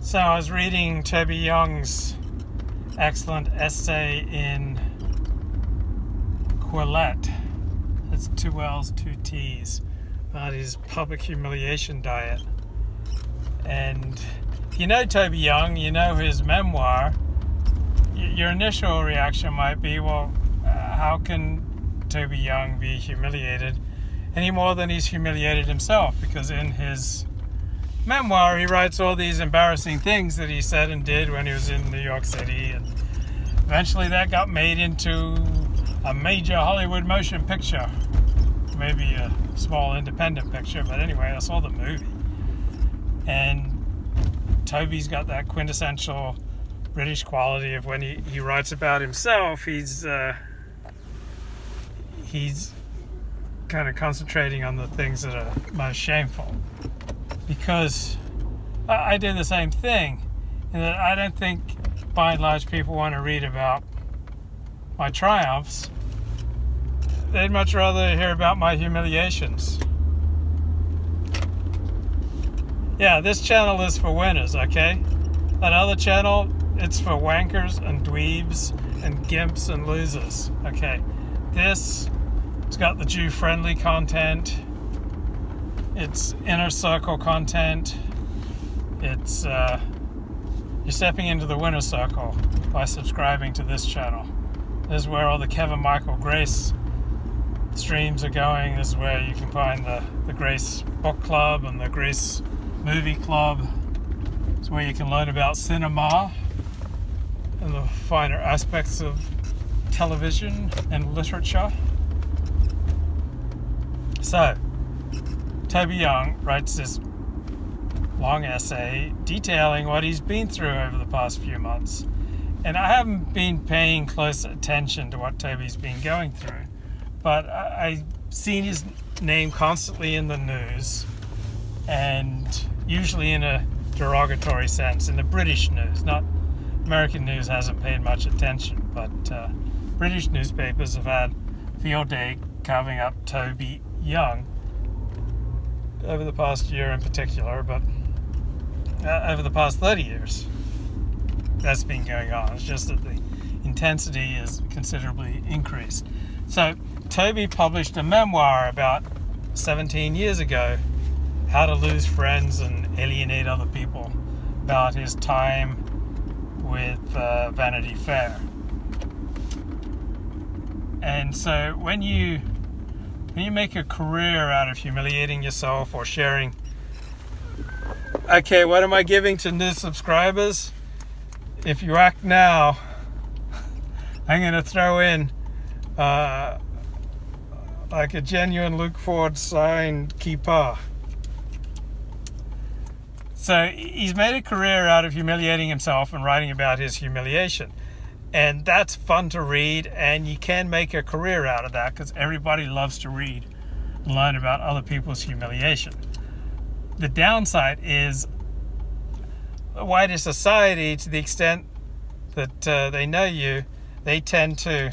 So I was reading Toby Young's excellent essay in Quillette. It's 2 L's, 2 T's, about his public humiliation diet. And if you know Toby Young, you know his memoir, your initial reaction might be, well, how can Toby Young be humiliated any more than he's humiliated himself? Because in his memoir, he writes all these embarrassing things that he said and did when he was in New York City, and eventually that got made into a major Hollywood motion picture, maybe a small independent picture, but anyway, I saw the movie. And Toby's got that quintessential British quality of when he writes about himself, he's kind of concentrating on the things that are most shameful. Because I did the same thing, in that I don't think by and large people want to read about my triumphs. They'd much rather hear about my humiliations. Yeah, this channel is for winners, okay? That other channel, it's for wankers and dweebs and gimps and losers, okay? This, it's got the Jew-friendly content. It's inner circle content. It's you're stepping into the winner circle by subscribing to this channel. This is where all the Kevin Michael Grace streams are going. This is where you can find the Grace Book Club and the Grace Movie Club. It's where you can learn about cinema and the finer aspects of television and literature. So, Toby Young writes this long essay detailing what he's been through over the past few months. And I haven't been paying close attention to what Toby's been going through, but I've seen his name constantly in the news, and usually in a derogatory sense, in the British news. Not American news hasn't paid much attention, but British newspapers have had field day carving up Toby Young over the past year in particular, but over the past 30 years that's been going on. It's just that the intensity is considerably increased. So Toby published a memoir about 17 years ago, How to Lose Friends and Alienate Other People, about his time with Vanity Fair. And so when you make a career out of humiliating yourself or sharing, okay, what am I giving to new subscribers? If you act now, I'm going to throw in like a genuine Luke Ford signed keeper. So he's made a career out of humiliating himself and writing about his humiliation. And that's fun to read, and you can make a career out of that because everybody loves to read and learn about other people's humiliation. The downside is the wider society, to the extent that they know you, they tend to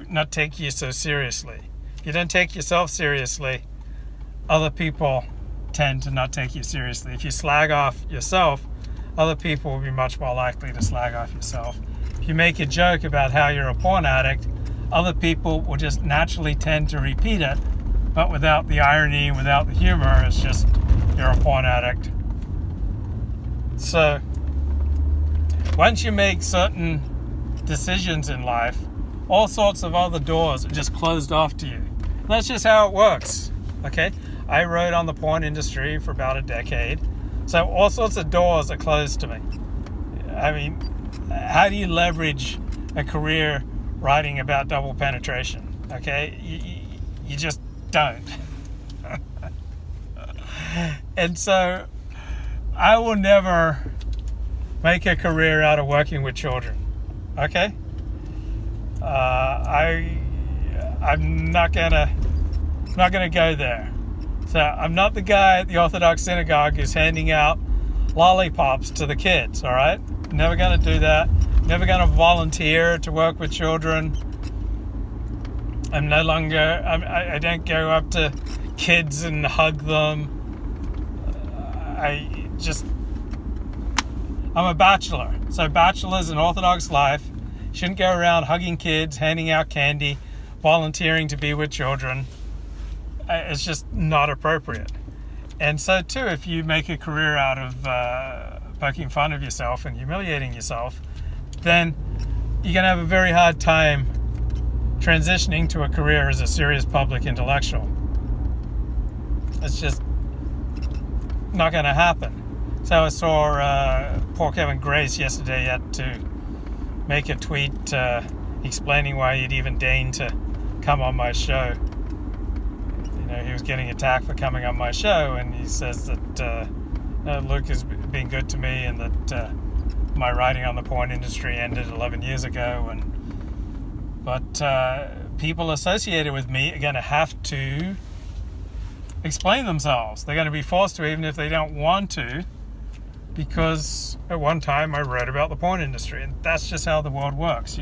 not take you so seriously. If you don't take yourself seriously, other people tend to not take you seriously. If you slag off yourself, other people will be much more likely to slag off yourself. If you make a joke about how you're a porn addict, other people will just naturally tend to repeat it, but without the irony, without the humor. It's just, you're a porn addict. So, once you make certain decisions in life, all sorts of other doors are just closed off to you. And that's just how it works, okay? I wrote on the porn industry for about a decade, so all sorts of doors are closed to me. I mean, how do you leverage a career writing about double penetration? Okay, you just don't. And so I will never make a career out of working with children. Okay, I'm not gonna go there. So I'm not the guy at the Orthodox synagogue who's handing out lollipops to the kids, all right? Never going to do that. Never going to volunteer to work with children. I don't go up to kids and hug them. I'm a bachelor. So bachelors in Orthodox life shouldn't go around hugging kids, handing out candy, volunteering to be with children. It's just not appropriate. And so too, if you make a career out of poking fun of yourself and humiliating yourself, then you're going to have a very hard time transitioning to a career as a serious public intellectual. It's just not going to happen. So I saw poor Kevin Grace yesterday had to make a tweet explaining why he'd even deigned to come on my show. You know, he was getting attacked for coming on my show, and he says that Luke has been good to me, and that my writing on the porn industry ended 11 years ago. But people associated with me are going to have to explain themselves. They're going to be forced to, even if they don't want to, because at one time I wrote about the porn industry, and that's just how the world works.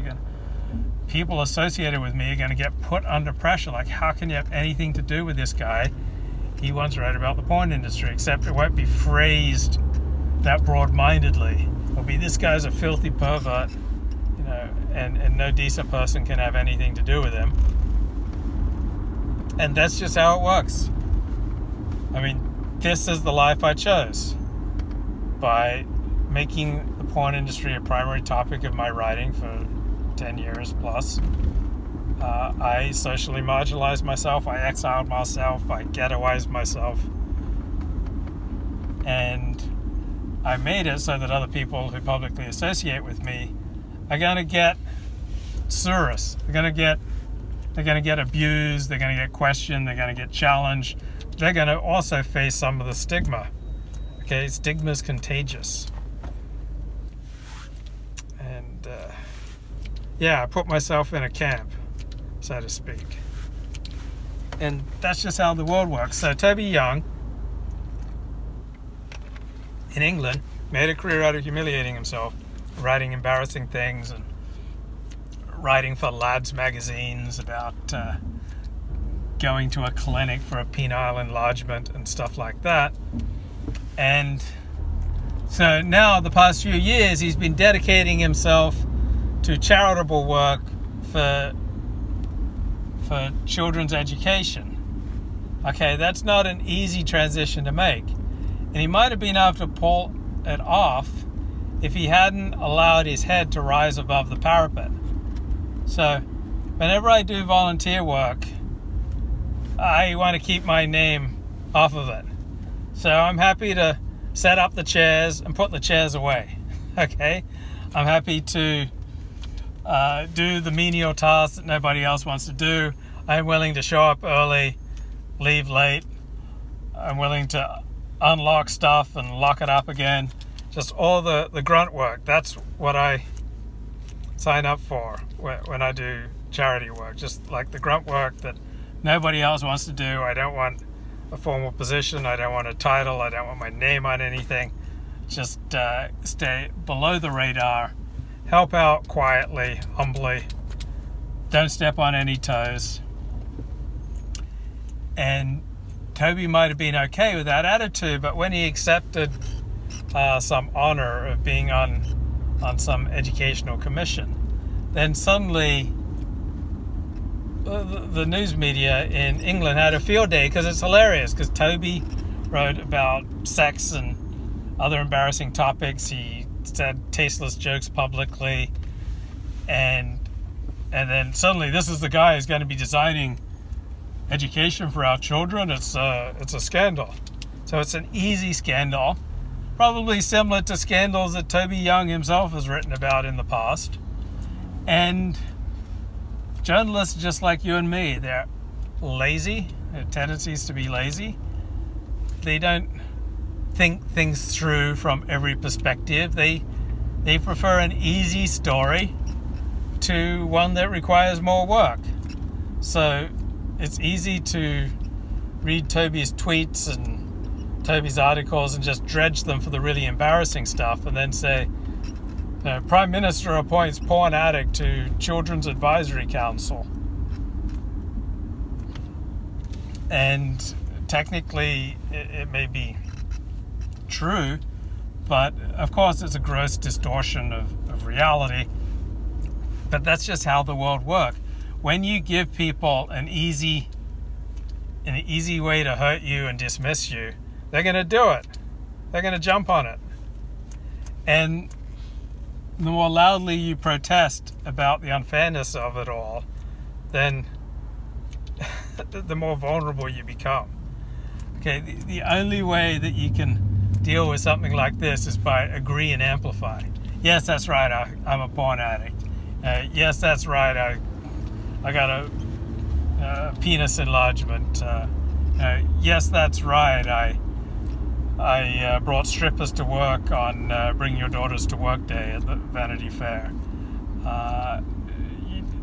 People associated with me are going to get put under pressure. Like, how can you have anything to do with this guy? He once wrote about the porn industry, except it won't be phrased that broad-mindedly. It'll be, this guy's a filthy pervert, you know, and no decent person can have anything to do with him. And that's just how it works. I mean, this is the life I chose. By making the porn industry a primary topic of my writing for 10 years plus, I socially marginalized myself, I exiled myself, I ghettoized myself, and I made it so that other people who publicly associate with me are going to get service. They're going to get abused, they're going to get questioned, they're going to get challenged. They're going to also face some of the stigma. Okay, stigma is contagious. And yeah, I put myself in a camp, so to speak. And that's just how the world works. So Toby Young, in England, made a career out of humiliating himself, writing embarrassing things and writing for lads magazines about going to a clinic for a penile enlargement and stuff like that. And so now, the past few years, he's been dedicating himself to charitable work for children's education. Okay, that's not an easy transition to make. And he might have been able to pull it off if he hadn't allowed his head to rise above the parapet. So whenever I do volunteer work, I want to keep my name off of it. So I'm happy to set up the chairs and put the chairs away. Okay? I'm happy to do the menial tasks that nobody else wants to do. I'm willing to show up early, leave late. I'm willing to unlock stuff and lock it up again. Just all the grunt work. That's what I sign up for when I do charity work. Just like the grunt work that nobody else wants to do. I don't want a formal position. I don't want a title. I don't want my name on anything. Just stay below the radar. Help out quietly, humbly. Don't step on any toes. And Toby might have been okay with that attitude, but when he accepted some honor of being on some educational commission, then suddenly the news media in England had a field day, because it's hilarious, because Toby wrote about sex and other embarrassing topics. He said tasteless jokes publicly, and then suddenly this is the guy who's going to be designing education for our children. It's a scandal. So it's an easy scandal, probably similar to scandals that Toby Young himself has written about in the past. And journalists, just like you and me, they're lazy. They have tendencies to be lazy. They don't think things through from every perspective. They prefer an easy story to one that requires more work. So it's easy to read Toby's tweets and Toby's articles and just dredge them for the really embarrassing stuff, and then say, Prime Minister appoints porn addict to Children's Advisory Council. And technically, it may be true, but of course it's a gross distortion of reality. But that's just how the world works. When you give people an easy way to hurt you and dismiss you, they're going to do it. They're going to jump on it. And the more loudly you protest about the unfairness of it all, then the more vulnerable you become. Okay, the only way that you can deal with something like this is by agree and amplify. Yes, that's right, I'm a porn addict. Yes, that's right, I got a penis enlargement. Yes, that's right, I brought strippers to work on Bring Your Daughters to Work Day at the Vanity Fair.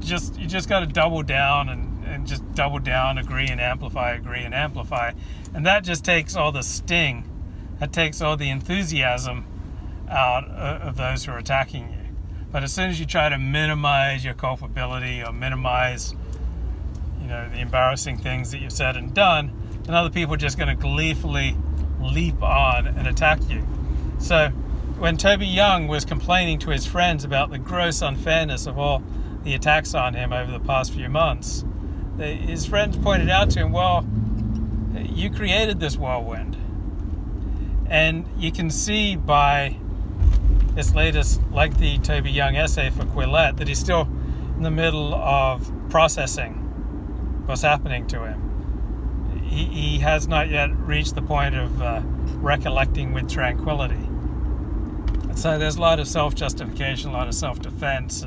You just got to double down and just double down, agree and amplify, and that just takes all the sting, that takes all the enthusiasm out of those who are attacking you. But as soon as you try to minimize your culpability or minimize, the embarrassing things that you've said and done, then other people are just going to gleefully leap on and attack you. So when Toby Young was complaining to his friends about the gross unfairness of all the attacks on him over the past few months, his friends pointed out to him, well, you created this whirlwind. And you can see by this latest lengthy Toby Young essay for Quillette that he's still in the middle of processing what's happening to him. He has not yet reached the point of recollecting with tranquility. So there's a lot of self-justification, a lot of self-defense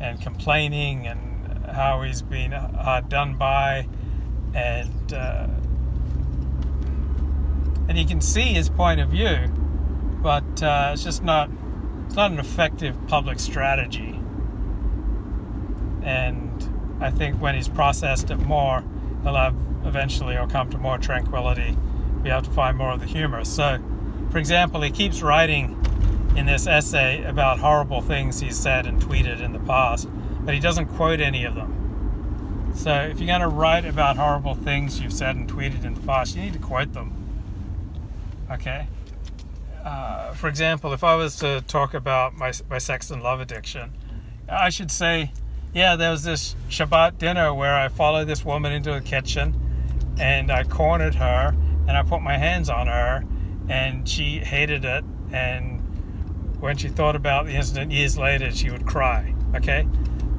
and complaining and how he's been done by, and you can see his point of view, but it's not an effective public strategy. And I think when he's processed it more, eventually he'll come to more tranquility. We have to find more of the humor. So, for example, he keeps writing in this essay about horrible things he's said and tweeted in the past, but he doesn't quote any of them. So if you're going to write about horrible things you've said and tweeted in the past, you need to quote them. Okay? For example, if I was to talk about my sex and love addiction, I should say, yeah, there was this Shabbat dinner where I followed this woman into the kitchen and I cornered her and I put my hands on her and she hated it, and when she thought about the incident years later, she would cry. Okay?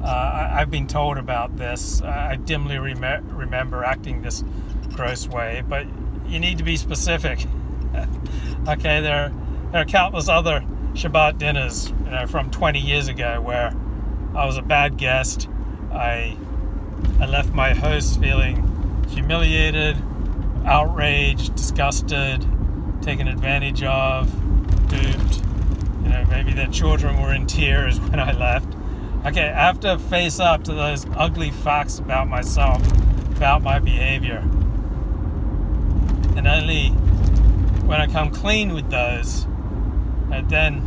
I've been told about this. I dimly remember acting this gross way, but you need to be specific. Okay, there are countless other Shabbat dinners, from 20 years ago where I was a bad guest. I left my host feeling humiliated, outraged, disgusted, taken advantage of, duped. Maybe their children were in tears when I left. Okay, I have to face up to those ugly facts about myself, about my behavior. And only when I come clean with those, then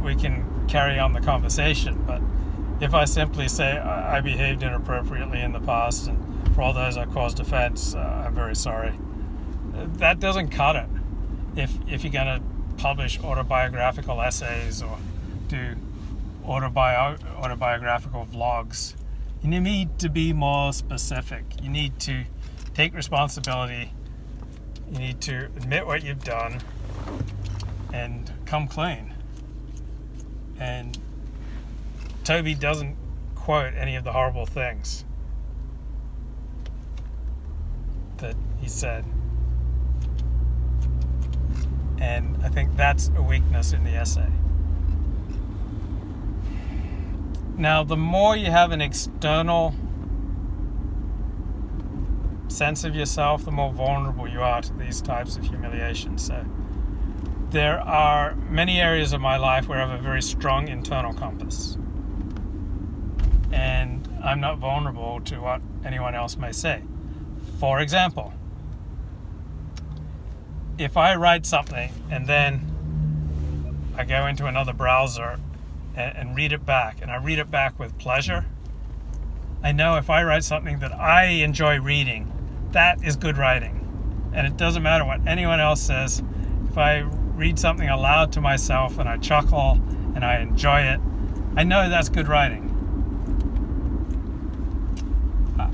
we can carry on the conversation. But if I simply say I behaved inappropriately in the past and for all those I caused offense, I'm very sorry, that doesn't cut it. If you're going to publish autobiographical essays or do autobiographical vlogs, you need to be more specific. You need to take responsibility. You need to admit what you've done and come clean. And Toby doesn't quote any of the horrible things that he said. And I think that's a weakness in the essay. Now, the more you have an external sense of yourself, the more vulnerable you are to these types of humiliation. So there are many areas of my life where I have a very strong internal compass. And I'm not vulnerable to what anyone else may say. For example, if I write something and then I go into another browser and read it back, and I read it back with pleasure, I know if I write something that I enjoy reading, that is good writing. And it doesn't matter what anyone else says. If I read something aloud to myself and I chuckle and I enjoy it, I know that's good writing.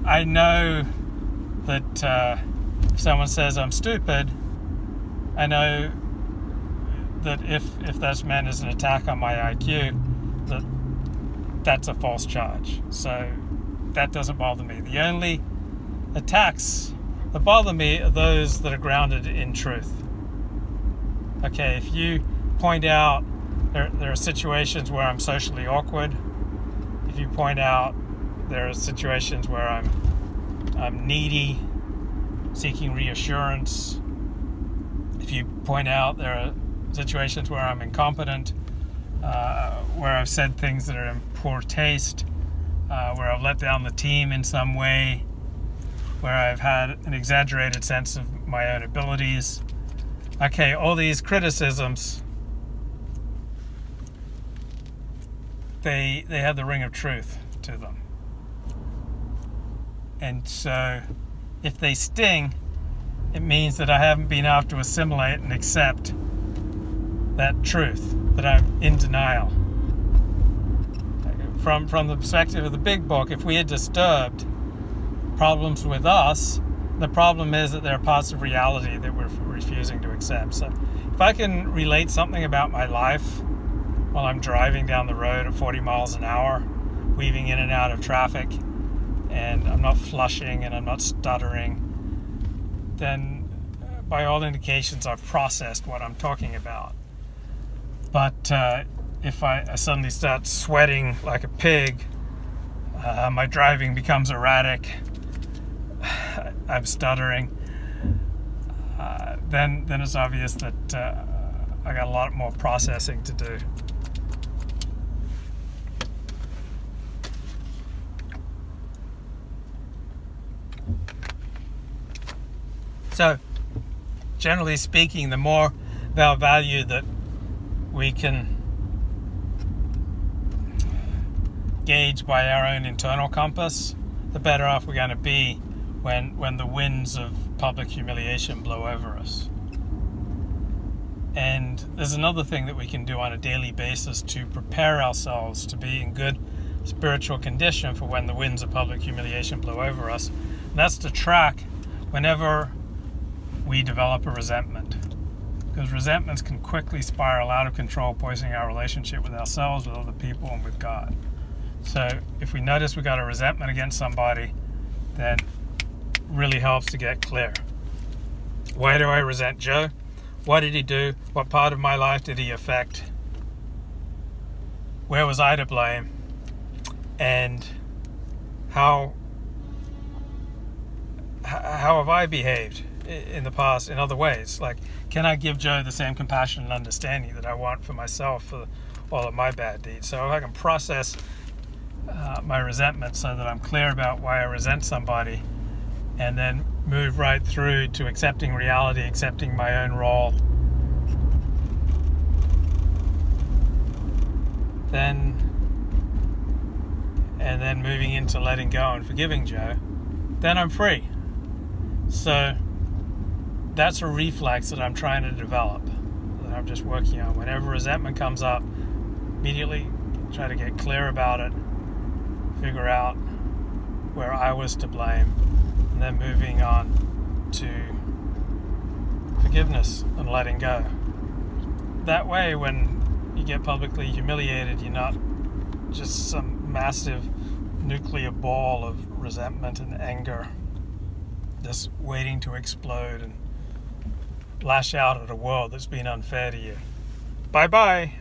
I know that if someone says I'm stupid, I know that if that's meant as an attack on my IQ, that's a false charge. So that doesn't bother me. The only attacks that bother me are those that are grounded in truth. Okay, if you point out there are situations where I'm socially awkward, if you point out there are situations where I'm needy, seeking reassurance, if you point out there are situations where I'm incompetent, where I've said things that are in poor taste, where I've let down the team in some way, where I've had an exaggerated sense of my own abilities. Okay, all these criticisms, they have the ring of truth to them. And so if they sting, it means that I haven't been able to assimilate and accept that truth, that I'm in denial. From the perspective of the big book, if we had disturbed problems with us, the problem is that there are parts of reality that we're refusing to accept. So if I can relate something about my life while I'm driving down the road at 40 miles an hour, weaving in and out of traffic, and I'm not flushing and I'm not stuttering, then by all indications I've processed what I'm talking about. But if I suddenly start sweating like a pig, my driving becomes erratic, I'm stuttering, then it's obvious that I got a lot more processing to do. So, generally speaking, the more value that we can gauge by our own internal compass, the better off we're going to be when the winds of public humiliation blow over us. And there's another thing that we can do on a daily basis to prepare ourselves to be in good spiritual condition for when the winds of public humiliation blow over us. And that's to track whenever we develop a resentment. Because resentments can quickly spiral out of control, poisoning our relationship with ourselves, with other people, and with God. So if we notice we got a resentment against somebody, then it really helps to get clear. Why do I resent Joe? What did he do? What part of my life did he affect? Where was I to blame? And how have I behaved in the past in other ways? Like, can I give Joe the same compassion and understanding that I want for myself for all of my bad deeds? So if I can process my resentment so that I'm clear about why I resent somebody, and then move right through to accepting reality, accepting my own role, and then moving into letting go and forgiving Joe, then I'm free. So that's a reflex that I'm trying to develop, that I'm just working on. Whenever resentment comes up, immediately try to get clear about it, figure out where I was to blame, and then moving on to forgiveness and letting go. That way, when you get publicly humiliated, you're not just some massive nuclear ball of resentment and anger just waiting to explode and lash out at a world that's been unfair to you. Bye-bye.